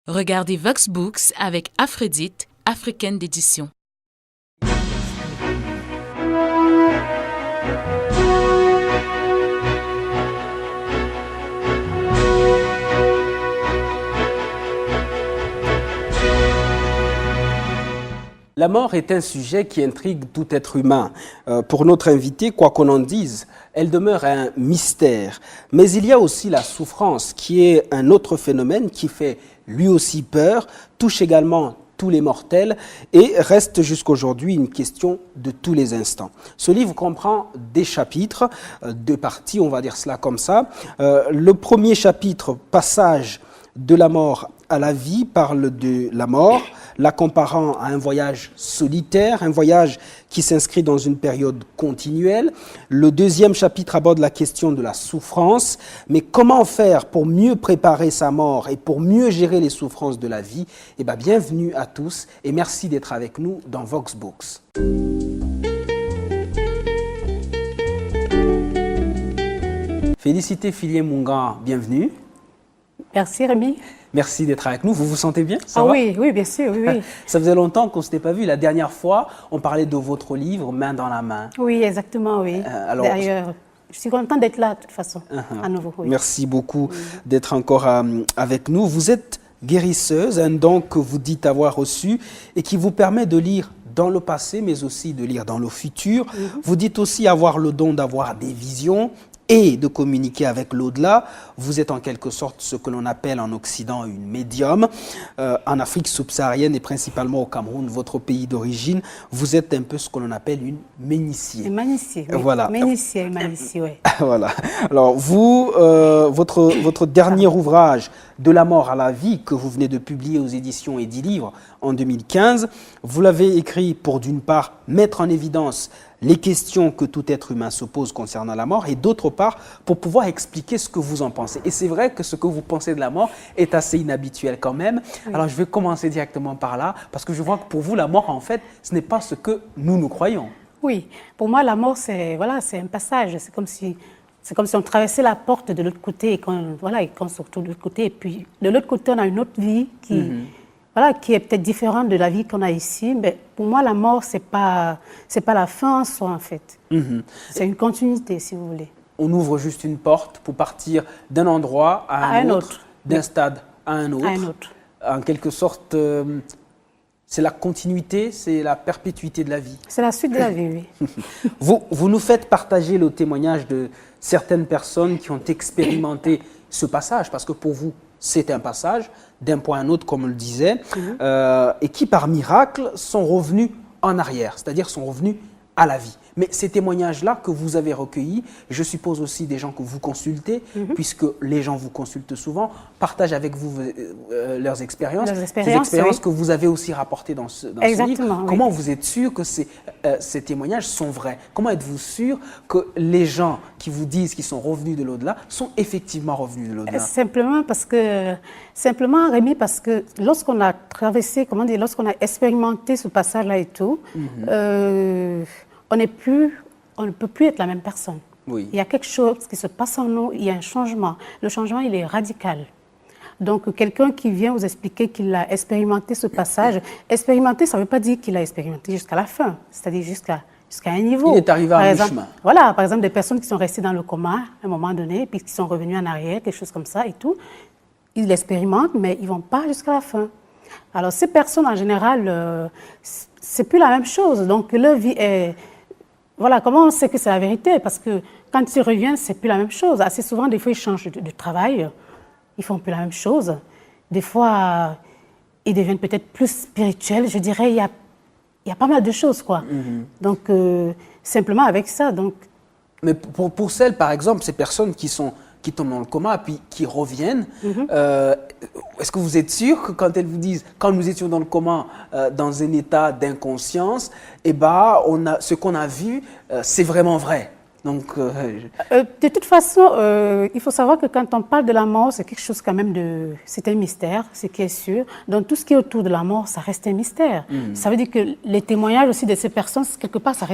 Regardez Vox Books avec Aphrodite, africaine d'édition. La mort est un sujet qui intrigue tout être humain. Pour notre invité, quoi qu'on en dise, elle demeure un mystère. Mais il y a aussi la souffrance, qui est un autre phénomène qui fait lui aussi peur, touche également tous les mortels et reste jusqu'aujourd'hui une question de tous les instants. Ce livre comprend des chapitres, deux parties, on va dire cela comme ça. Le premier chapitre, Passage de la mort à la vie, parle de la mort, la comparant à un voyage solitaire, un voyage qui s'inscrit dans une période continuelle. Le deuxième chapitre aborde la question de la souffrance, mais comment faire pour mieux préparer sa mort et pour mieux gérer les souffrances de la vie? Eh bien, bienvenue à tous et merci d'être avec nous dans Vox Books. Félicité Filien Munga, bienvenue. Merci Rémi. Merci d'être avec nous. Vous vous sentez bien? Ça va? Oui, oui, bien sûr. Oui, oui. Ça faisait longtemps qu'on ne s'était pas vu. La dernière fois, on parlait de votre livre, Main dans la main. Oui, exactement, oui. D'ailleurs, je suis contente d'être là, de toute façon, à nouveau. Oui. Merci beaucoup d'être encore avec nous. Vous êtes guérisseuse, un don que vous dites avoir reçu et qui vous permet de lire dans le passé, mais aussi de lire dans le futur. Vous dites aussi avoir le don d'avoir des visions et de communiquer avec l'au-delà. Vous êtes en quelque sorte ce que l'on appelle en Occident une médium. En Afrique subsaharienne et principalement au Cameroun, votre pays d'origine, vous êtes un peu ce que l'on appelle une ménicier. Une ménicier, oui. Voilà. Ménicier, oui. Voilà. Alors vous, votre dernier ouvrage, De la mort à la vie, que vous venez de publier aux éditions et 10 livres en 2015, vous l'avez écrit pour d'une part mettre en évidence les questions que tout être humain se pose concernant la mort et d'autre part pour pouvoir expliquer ce que vous en pensez. Et c'est vrai que ce que vous pensez de la mort est assez inhabituel quand même. Oui. Alors je vais commencer directement par là parce que je vois que pour vous la mort en fait ce n'est pas ce que nous croyons. Oui, pour moi la mort c'est un passage, c'est comme si on traversait la porte de l'autre côté et qu'on se retrouve de l'autre côté et puis de l'autre côté on a une autre vie qui est peut-être différente de la vie qu'on a ici. Mais pour moi, la mort, c'est pas la fin en soi, en fait. C'est une continuité, si vous voulez. On ouvre juste une porte pour partir d'un endroit à un autre, d'un stade à un autre. En quelque sorte, c'est la continuité, c'est la perpétuité de la vie. C'est la suite de la vie, oui. Vous nous faites partager le témoignage de certaines personnes qui ont expérimenté ce passage, parce que pour vous, c'est un passage d'un point à un autre, comme on le disait, et qui, par miracle, sont revenus en arrière, c'est-à-dire sont revenus à la vie. Mais ces témoignages-là que vous avez recueillis, je suppose aussi des gens que vous consultez, puisque les gens vous consultent souvent, partagent avec vous leurs expériences, ces expériences que vous avez aussi rapportées dans ce livre. Oui. Comment vous êtes sûr que ces témoignages sont vrais? Comment êtes-vous sûr que les gens qui vous disent qu'ils sont revenus de l'au-delà sont effectivement revenus de l'au-delà? Simplement, Rémi, parce que lorsqu'on a traversé, lorsqu'on a expérimenté ce passage-là et tout, on ne peut plus être la même personne. Oui. Il y a quelque chose qui se passe en nous, il y a un changement. Le changement, il est radical. Donc, quelqu'un qui vient vous expliquer qu'il a expérimenté ce passage, expérimenter, ça ne veut pas dire qu'il a expérimenté jusqu'à la fin, c'est-à-dire jusqu'à un niveau. Il est arrivé à mi-chemin. Voilà, par exemple, des personnes qui sont restées dans le coma à un moment donné, puis qui sont revenues en arrière, quelque chose comme ça et tout. Ils l'expérimentent, mais ils ne vont pas jusqu'à la fin. Alors, ces personnes, en général, c'est plus la même chose. Donc, leur vie est... Voilà, comment on sait que c'est la vérité? Parce que quand ils reviennent, c'est plus la même chose. Assez souvent, des fois, ils changent de travail, ils font plus la même chose. Des fois, ils deviennent peut-être plus spirituels. Je dirais, il y a pas mal de choses, quoi. Donc, simplement avec ça. Donc... Mais pour celles, par exemple, ces personnes qui tombent dans le coma puis qui reviennent, est-ce que vous êtes sûr que quand elles vous disent, quand nous étions dans le coma, dans un état d'inconscience, ce qu'on a vu, c'est vraiment vrai? Donc, de toute façon, il faut savoir que quand on parle de la mort, c'est quelque chose quand même c'est un mystère, ce qui est sûr. Donc tout ce qui est autour de la mort, ça reste un mystère. Ça veut dire que les témoignages aussi de ces personnes, quelque part, ça reste